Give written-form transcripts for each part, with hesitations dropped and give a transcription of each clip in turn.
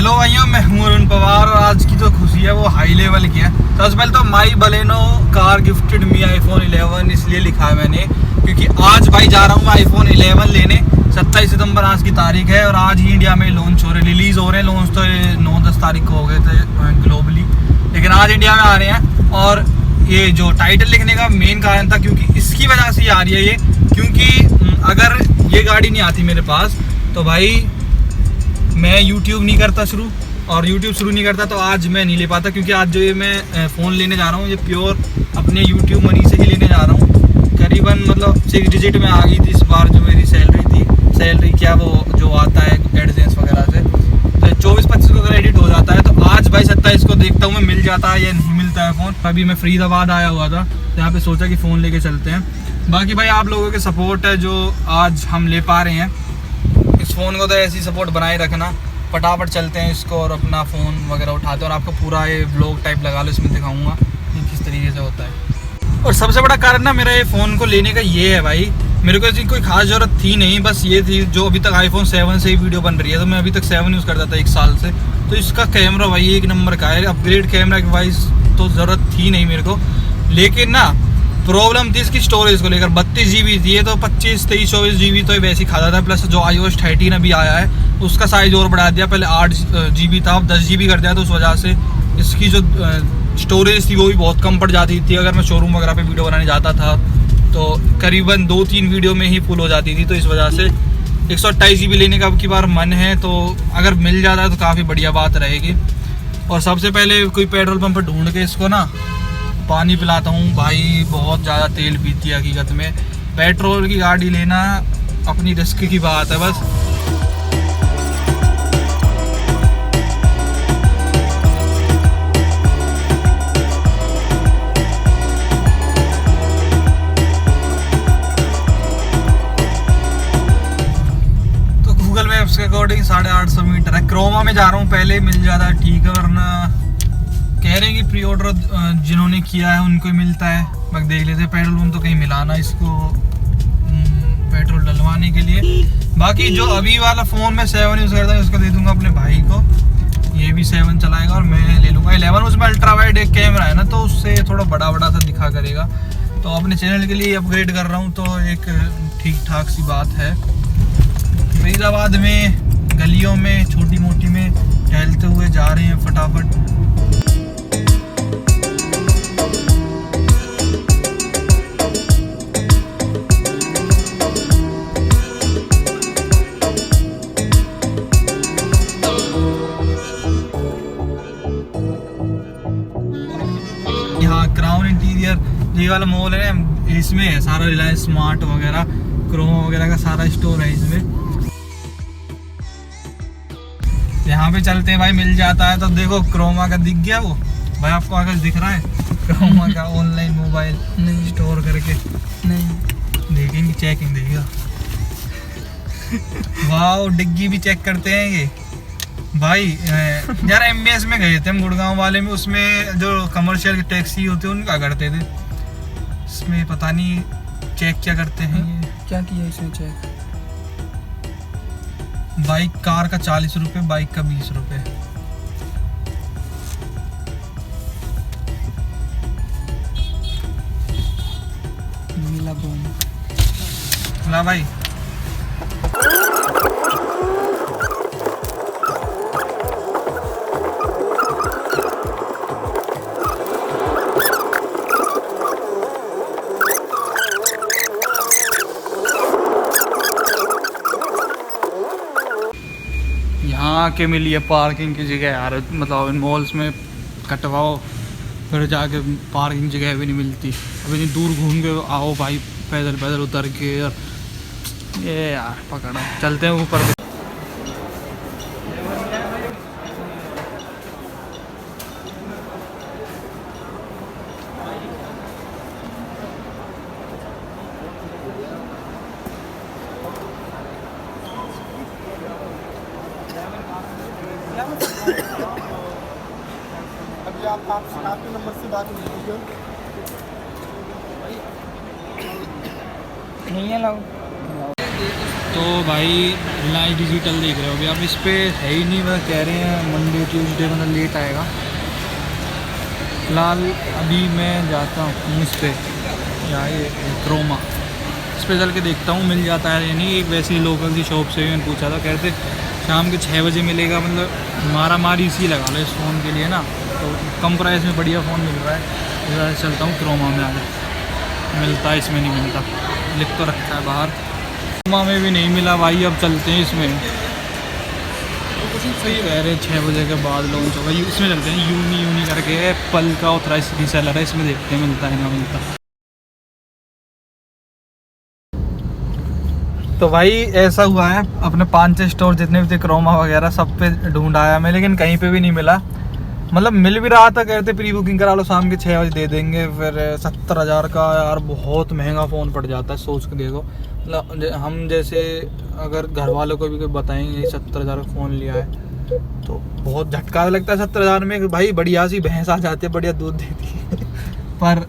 Hello भाइयों, मैं हूं अरुण पवार और आज की जो खुशी है वो हाई लेवल की है। सबसे पहले तो my Baleno car gifted me iPhone 11 इसलिए लिखा है मैंने क्योंकि आज भाई जा रहा हूँ iPhone 11 लेने। 27 सितंबर आज की तारीख है और आज ही इंडिया में लॉन्च हो रहे, रिलीज हो रहे हैं। लॉन्च तो 9-10 तारीख को हो गए थे ग्लोबली, लेकिन आज इंडिया में आ रहे हैं। और ये जो टाइटल लिखने का मेन कारण था क्योंकि इसकी वजह से ये आ रही है, ये क्योंकि अगर ये गाड़ी नहीं आती मेरे पास तो भाई मैं YouTube नहीं करता शुरू, और YouTube शुरू नहीं करता तो आज मैं नहीं ले पाता। क्योंकि आज जो ये मैं फ़ोन लेने जा रहा हूँ ये प्योर अपने YouTube मनी से ही लेने जा रहा हूँ। करीबन मतलब 6 डिजिट में आ गई थी इस बार जो मेरी सैलरी क्या वो जो आता है एडसेंस वगैरह से, तो 24-25 को अगर एडिट हो जाता है तो आज भाई 27 को देखता हूँ मैं मिल जाता है या नहीं मिलता है फ़ोन। अभी मैं फरीदाबाद आया हुआ था, यहाँ पे सोचा कि फ़ोन लेके चलते हैं। बाकी भाई आप लोगों के सपोर्ट है जो आज हम ले पा रहे हैं इस फ़ोन को, तो ऐसी सपोर्ट बनाए रखना। फटाफट चलते हैं इसको और अपना फ़ोन वगैरह उठाते हैं और आपको पूरा ये व्लॉग टाइप लगा लो, इसमें दिखाऊंगा कि किस तरीके से होता है। और सबसे बड़ा कारण ना मेरा ये फ़ोन को लेने का ये है भाई, मेरे को इसकी कोई खास ज़रूरत थी नहीं, बस ये थी जो अभी तक iPhone 7 से ही वीडियो बन रही है, तो मैं अभी तक 7 यूज़ करता था 1 साल से। तो इसका कैमरा भाई 1 नंबर का है, अपग्रेड कैमरा की वाइज तो ज़रूरत थी नहीं मेरे को। लेकिन ना प्रॉब्लम थी इसकी स्टोरेज को लेकर। 32 GB थी ये, तो 25, 23, 24 GB तो वैसे ही खाता था। प्लस जो iOS 13 अभी आया है उसका साइज़ और बढ़ा दिया, पहले 8 GB था अब 10 GB कर दिया, तो उस वजह से इसकी जो स्टोरेज थी वो भी बहुत कम पड़ जाती थी। अगर मैं शोरूम वगैरह पे वीडियो बनाने जाता था तो करीबन 2-3 वीडियो में ही फुल हो जाती थी। तो इस वजह से 128 GB लेने का अब की बार मन है, तो अगर मिल जाता है तो काफ़ी बढ़िया बात रहेगी। और सबसे पहले कोई पेट्रोल पंप पर ढूंढ के इसको ना पानी पिलाता हूँ भाई। बहुत ज़्यादा तेल पीती है हकीकत में, पेट्रोल की गाड़ी लेना अपनी रिस्क की बात है बस। तो गूगल मैप्स के अकॉर्डिंग 850 मीटर है। क्रोमा में जा रहा हूँ, पहले मिल जाता ठीक है, वरना कह रहे हैं कि प्री ऑर्डर जिन्होंने किया है उनको ही मिलता है। बस देख लेते हैं, पेट्रोल पंप तो कहीं मिलाना इसको पेट्रोल डलवाने के लिए। बाकी जो अभी वाला फ़ोन मैं 7 यूज़ करता हूँ उसको दे दूंगा अपने भाई को, ये भी 7 चलाएगा और मैं ले लूँगा 11। उसमें अल्ट्रा वाइड एक कैमरा है ना, तो उससे थोड़ा बड़ा सा दिखा करेगा। तो अपने चैनल के लिए अपग्रेड कर रहा हूँ, तो एक ठीक ठाक सी बात है। फरीदाबाद में गलियों में छोटी मोटी में टहलते हुए जा रहे हैं फटाफट। क्राउन इंटीरियर ये वाला मॉल है, इसमें है सारा रिलायंस स्मार्ट वगैरह, क्रोमा वगैरह का सारा स्टोर है इसमें। यहाँ पे चलते हैं भाई, मिल जाता है। तो देखो क्रोमा का दिख गया वो भाई, आपको आगे दिख रहा है क्रोमा का ऑनलाइन मोबाइल नहीं स्टोर करके नहीं देखेंगे, चेकिंग देखेगा। वाह, डिग्गी भी चेक करते हैं ये भाई। यार MBS में गए थे हम गुड़गांव वाले में, उसमें जो कमर्शियल टैक्सी होते हैं उनका करते थे। इसमें पता नहीं चेक क्या करते हैं, क्या किया इसमें चेक? बाइक कार का 40 रुपये, बाइक का 20 रुपये। नीला बोन ला भाई। यहाँ के मिली है पार्किंग की जगह यार, मतलब इन मॉल्स में कटवाओ फिर जाके पार्किंग जगह भी नहीं मिलती। अब इतनी दूर घूम के आओ भाई, पैदल उतर के ये यार पकड़ा। चलते हैं ऊपर। अभी आपके नंबर से बात कीजिए। नहीं है लाओ। तो भाई रिलायंस डिजिटल देख रहे हो अभी, अब इस पर है ही नहीं, मतलब कह रहे हैं मंडे ट्यूसडे मतलब लेट आएगा। फिलहाल अभी मैं जाता हूँ इस पर, यहाँ ये क्रोमा, इस पर चल के देखता हूँ मिल जाता है या नहीं। एक वैसे ही लोकल सी शॉप से मैंने पूछा था, कहते शाम के 6 बजे मिलेगा, मतलब मारा मारी इसी लगा लो इस फ़ोन के लिए ना, तो कम प्राइस में बढ़िया फ़ोन मिल रहा है। इस वजह से चलता हूँ क्रोमा में, आगे मिलता है इसमें नहीं मिलता, लिख तो रखा है बाहर। क्रोमा में भी नहीं मिला भाई, अब चलते हैं इसमें। सही कह रहे 6 बजे के बाद लॉन्च होगा, इसमें चलते हैं। यूनी करके एप्पल का ऑथराइज रीसेलर है, इसमें देखते हैं मिलता है ना मिलता। तो भाई ऐसा हुआ है, अपने 5-6 स्टोर जितने भी थे क्रोमा वगैरह सब पे ढूंढ आया मैं, लेकिन कहीं पे भी नहीं मिला। मतलब मिल भी रहा था, कहते प्री बुकिंग करा लो शाम के 6 बजे दे देंगे, फिर 70,000 का यार बहुत महंगा फ़ोन पड़ जाता है, सोच के देखो। मतलब हम जैसे अगर घर वालों को भी कोई बताएंगे 70,000 का फ़ोन लिया है तो बहुत झटका लगता है। 70,000 में भाई बढ़िया सी भैंस आ जाती है, बढ़िया दूध देती है पर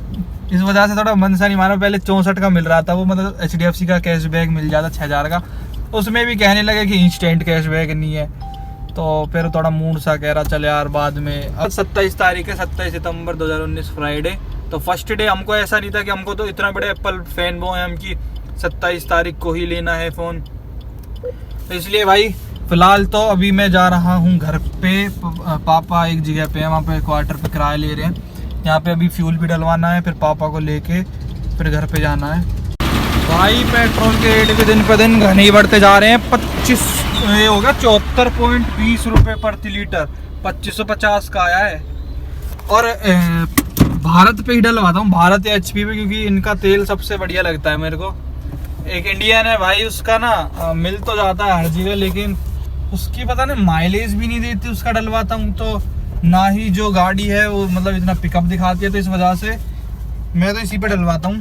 इस वजह से थोड़ा मन सा नहीं माना। पहले 64 का मिल रहा था वो, मतलब HDFC का कैशबैक मिल जाता 6,000 का, उसमें भी कहने लगे कि इंस्टेंट कैशबैक नहीं है, तो फिर थोड़ा मूड सा कह रहा चल यार बाद में। अब 27 तारीख है, 27 सितंबर 2019 फ्राइडे, तो फर्स्ट डे हमको ऐसा नहीं था कि हमको तो इतना बड़े एप्पल फैन बॉय हैं हम कि 27 तारीख को ही लेना है फ़ोन, तो इसलिए भाई फ़िलहाल तो अभी मैं जा रहा हूँ घर पे। पापा एक जगह पे है, वहाँ पे क्वार्टर पे किराया ले रहे हैं, यहाँ पे अभी फ्यूल भी डलवाना है, फिर पापा को लेके फिर घर पे जाना है। भाई पेट्रोल के रेट भी दिन पर दिन घने ही बढ़ते जा रहे हैं। 25 ये होगा 74.20 रुपये प्रति लीटर, 2550 का आया है। और भारत पे ही डलवाता हूँ, भारत या HP पे, क्योंकि इनका तेल सबसे बढ़िया लगता है मेरे को। एक इंडियन है भाई, उसका ना मिल तो जाता है हर जगह, लेकिन उसकी पता नहीं माइलेज भी नहीं देती उसका डलवाता हूँ तो, ना ही जो गाड़ी है वो मतलब इतना पिकअप दिखाती है, तो इस वजह से मैं तो इसी पे डलवाता हूँ,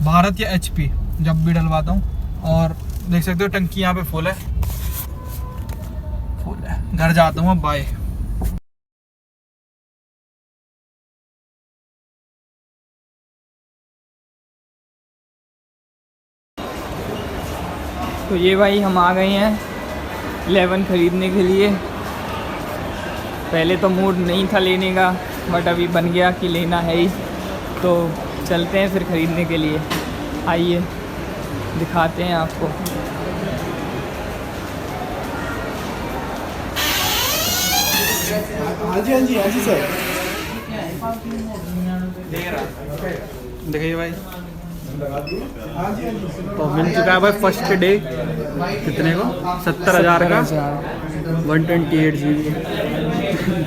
भारत या HP जब भी डलवाता हूँ। और देख सकते हो टंकी यहाँ पे फुल है। घर जाता हूँ अब, बाय। तो ये भाई हम आ गए हैं 11 ख़रीदने के लिए। पहले तो मूड नहीं था लेने का, बट अभी बन गया कि लेना है ही, तो चलते हैं फिर ख़रीदने के लिए। आइए दिखाते हैं आपको। हाँ जी सर। देखिए भाई, हाँ जी तो मिल चुका है भाई फर्स्ट डे। कितने को? 70,000 का 128 GB।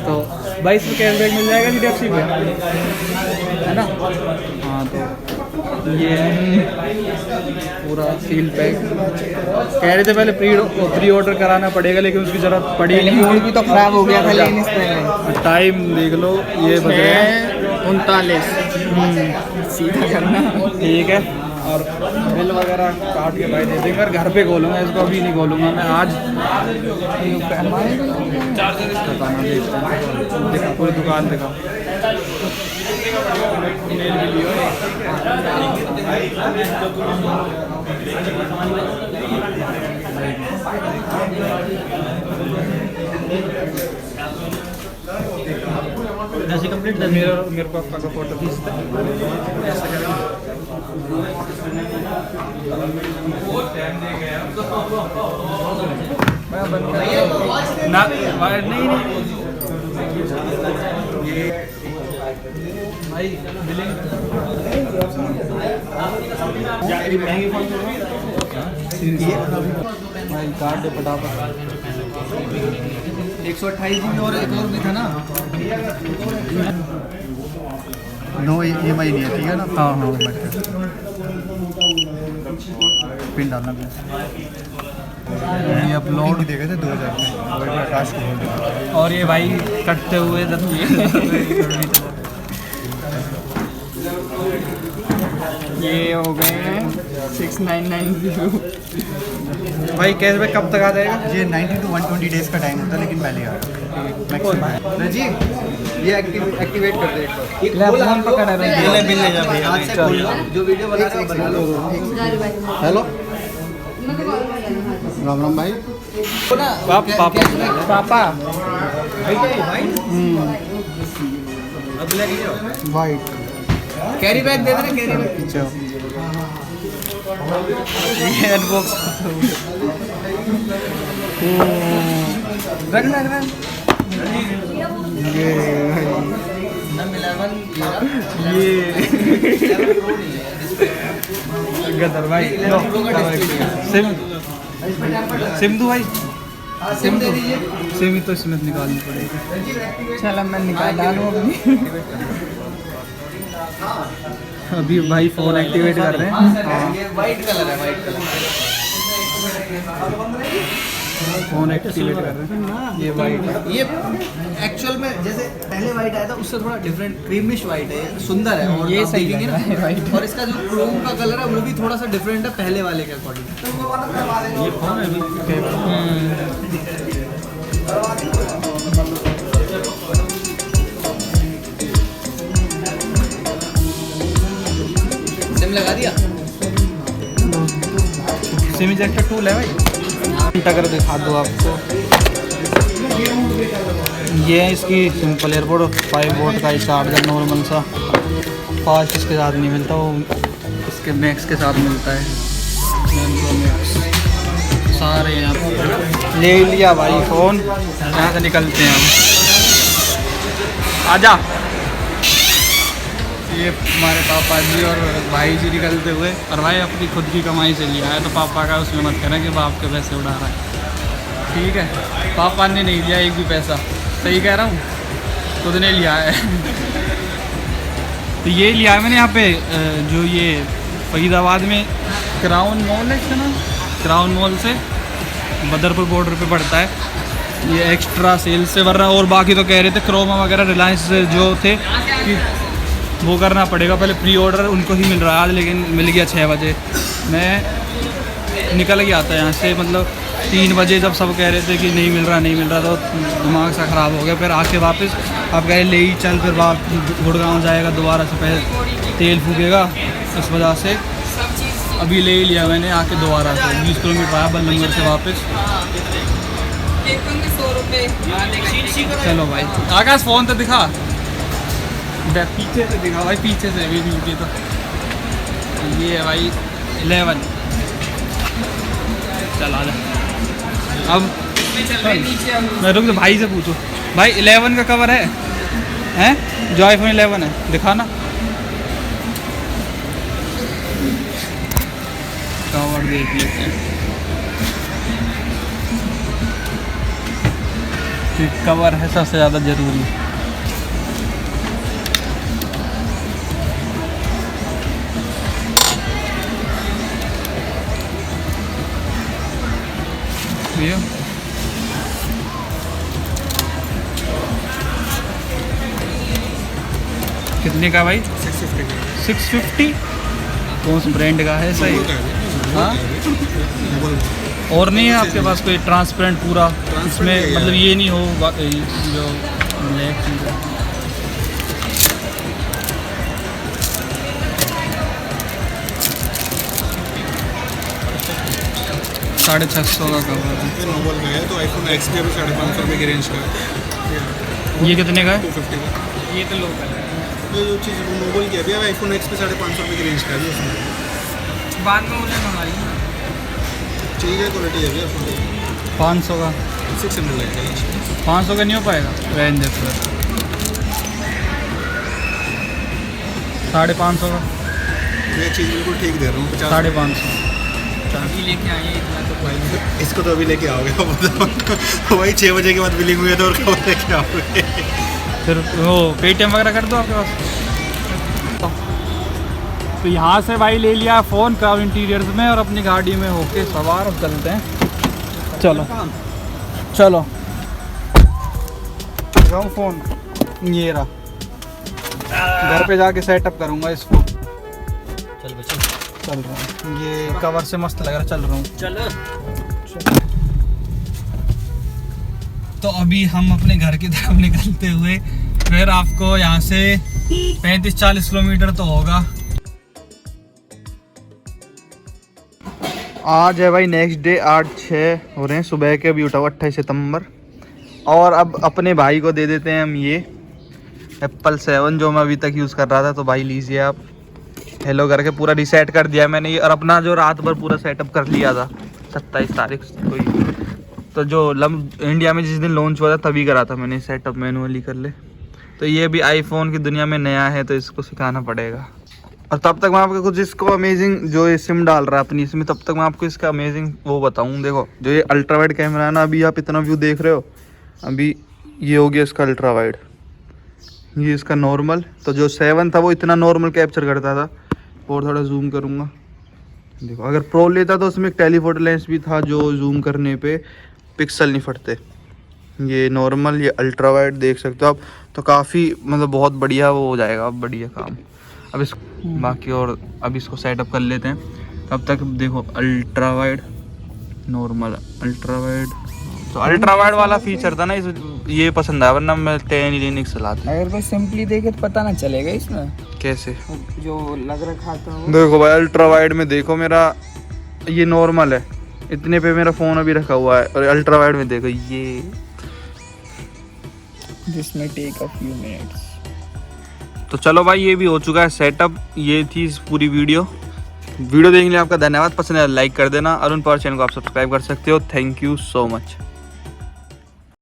तो भाई इसमें कैशबैक मिल जाएगा HDFC पे, है ना? हाँ, तो ये पूरा सील पैक। कह रहे थे पहले प्री ऑर्डर कराना पड़ेगा, लेकिन उसकी ज़रूरत पड़ी नहीं। मूड भी तो ख़राब हो गया था लेने से पहले। टाइम देख लो, ये बज रहे हैं 39। सीधा करना ठीक है। और बिल वगैरह काट के भाई दे देंगे, घर पे खोलूँगा इसको, अभी नहीं खोलूँगा मैं आज। बताना दिखा पूरी दुकान दिखा। जैसे कंप्लीट मेरे पापा का फोटो खींचता है ऐसा करेंगे। ना नहीं भाई बिलिंग भाई कार्ड दे फटाफट। 128 GB और एक और भी था ना। नो EMI नहीं है, ठीक है ना? हाँ पिन डालना ये अपलोड देखे थे 2000 में, आकाश को बोल दिया। और ये भाई कटते हुए ये हो गए हैं 6990। भाई कैशबैक कब तक आ जाएगा? ये 90 to 120 डेज का टाइम होता है, लेकिन पहले आएगा। राजीव ये एक्टिवेट कर दे एक बार। फोन पकड़ रहे हैं। ये बिल ले जा भाई, जो वीडियो बना रहा है बना लो। हेलो राम राम भाई। पापा वाइट कैरी बैग दे देना, कैरी बैग। अच्छा ये अनबॉक्स रख रख रख। ये गदर भाई सिम दो भाई, सिम दे दीजिए। सिम ही तो इसमें निकालनी पड़ेगी। चल मैं निकाल डालूँ अभी भाई फोन एक्टिवेट कर रहे हैं। ये वाइट कलर है, वाइट कलर फोन एक्टिवेट कर रहे हैं। ये वाइट, ये एक्चुअल में जैसे पहले वाइट आया था उससे थोड़ा डिफरेंट क्रीमिश वाइट है, ये सुंदर है। और ये आप सही देखेंगे लग रहा है ना white। और इसका जो क्रोम का कलर है वो भी थोड़ा सा डिफरेंट है पहले वाले के अकॉर्डिंग। ये फोन है अभी सिम लगा दिया। सिम इजेक्टर टूल है भाई। टगर दिखा दो आपको। ये है इसकी सिंपल एयरपोर्ट 5 वोल्ट का चार्जर नॉर्मल सा। फास्ट इसके साथ नहीं मिलता, वो इसके मैक्स के साथ मिलता है। मैक्स सारे यहाँ पे ले लिया भाई फ़ोन। यहाँ से निकलते हैं हम। आजा। ये हमारे पापा जी और भाई जी निकलते हुए, और भाई अपनी खुद की कमाई से लिया है तो पापा का उसमें मत करना कि बाप के पैसे उड़ा रहा है, ठीक है। पापा ने नहीं लिया एक भी पैसा, सही कह रहा हूँ, खुद ने लिया है। तो ये लिया है मैंने यहाँ पे जो ये फरीदाबाद में क्राउन मॉल है इसका नाम, क्राउन मॉल से बदरपुर बॉर्डर पे पड़ता है। ये एक्स्ट्रा सेल से भर रहा, और बाकी तो कह रहे थे क्रोमा वगैरह रिलायंस जो थे कि वो करना पड़ेगा, पहले प्री ऑर्डर उनको ही मिल रहा है आज, लेकिन मिल गया 6 बजे। मैं निकल गया था यहाँ से, मतलब 3 बजे जब सब कह रहे थे कि नहीं मिल रहा तो दिमाग सा ख़राब हो गया। फिर आके वापस आप कह रहे ले ही चल, फिर गुड़गांव जाएगा दोबारा से, पहले तेल फूकेगा, इस वजह से अभी ले ही लिया मैंने आके दोबारा से। 20 किलोमीटर आया बल्लभगढ़ से वापस। चलो भाई आकाश फ़ोन तो दिखा, पीछे से दिखा भाई, पीछे से भी नीचे तो ये है भाई 11। चल आ जा अब। मैं रुक, भाई से पूछो भाई 11 का कवर है जो आईफोन 11 है, दिखाना कवर देख लेते हैं। कवर है सबसे ज़्यादा ज़रूरी। भैया कितने का भाई? 650। कौन सा ब्रांड का है? सही हाँ, और नहीं है आपके पास कोई ट्रांसपेरेंट पूरा इसमें, मतलब ये नहीं हो जो ब्लैक चीज़ है। $650 का कवर है। नोबल का है तो आईफोन एक्स के भी 550 रुपये की रेंज का है। ये कितने का है? 250 का। ये तो लोकल है। तो जो चीज़ नोबल की अभी आईफोन एक्स पे 550 रुपये की रेंज का है उसमें। बाद में उन्हें मंगाई ठीक है, क्वालिटी है भैया। 500 का 600 लगेगा। 500 का नहीं हो पाएगा, रेंज है फिर 550 का। मैं चीज़ बिल्कुल ठीक दे रहा हूँ। 550। अभी लेके आए हैं इतना तो भाई इसको तो अभी लेके आओगे वही 6 बजे के बाद बिलिंग हुई है तो और कब लेके आओगे? फिर वो पेटीएम वगैरह कर दो आपके पास। तो यहाँ से भाई ले लिया फ़ोन क्राउन इंटीरियर्स में, और अपनी गाड़ी में होके सवार अब चलते हैं। चलो चलो जाऊँ फ़ोन ये रहा, घर पे जाके सेटअप करूँगा इसको। चल बच्चे चल रहा हूँ, ये कवर से मस्त लग रहा है, चल रहा हूँ। चलो। तो अभी हम अपने घर की तरफ निकलते हुए, फिर आपको यहाँ से 35-40 किलोमीटर तो होगा। आज है भाई नेक्स्ट डे, 8-6 हो रहे हैं सुबह के, अभी उठा हुआ 28 सितंबर। और अब अपने भाई को दे देते हैं हम ये एप्पल 7 जो मैं अभी तक यूज़ कर रहा था। तो भाई लीजिए आप, हेलो करके पूरा रीसेट कर दिया मैंने ये, और अपना जो रात भर पूरा सेटअप कर लिया था 27 तारीख को ही। तो जो इंडिया में जिस दिन लॉन्च हुआ था तभी करा था मैंने सेटअप, मैनुअली कर ले। तो ये भी आईफोन की दुनिया में नया है तो इसको सिखाना पड़ेगा। और तब तक मैं आपको कुछ इसको अमेजिंग जो ये सिम डाल रहा है अपनी इसमें, तब तक मैं आपको इसका अमेजिंग वो बताऊं। देखो जो ये अल्ट्रा वाइड कैमरा है ना, अभी आप इतना व्यू देख रहे हो, अभी ये हो गया इसका अल्ट्रा वाइड, ये इसका नॉर्मल। तो जो 7 था वो इतना नॉर्मल कैप्चर करता था। और थोड़ा जूम करूँगा, देखो अगर प्रो लेता तो उसमें एक टेलीफोटो लेंस भी था जो जूम करने पे पिक्सल नहीं फटते। ये नॉर्मल, ये अल्ट्रा वाइड देख सकते हो आप। तो काफ़ी मतलब बहुत बढ़िया वो हो जाएगा अब, बढ़िया काम। अब इस बाकी और अब इसको सेटअप कर लेते हैं। तब तक देखो ultra wide, normal, ultra wide. तो अल्ट्रा वाइड वाला फीचर था ना इस, ये पसंद आया, वरना मैं 10 लिनक्स चलाता। अगर कोई सिंपली देखे तो पता ना चलेगा इसमें कैसे जो लग रखा था वो। देखो भाई अल्ट्रा वाइड में देखो, मेरा ये नॉर्मल है, इतने पे मेरा फ़ोन अभी रखा हुआ है। और अल्ट्रा वाइड में देखो ये, जिसमें टेक अ फ्यू मिनट्स। तो चलो भाई ये भी हो चुका है सेटअप। ये थी इस पूरी वीडियो देखने के लिए आपका धन्यवाद। पसंद है लाइक कर देना। अरुण पावर चैनल को आप सब्सक्राइब कर सकते हो। Thank you so much.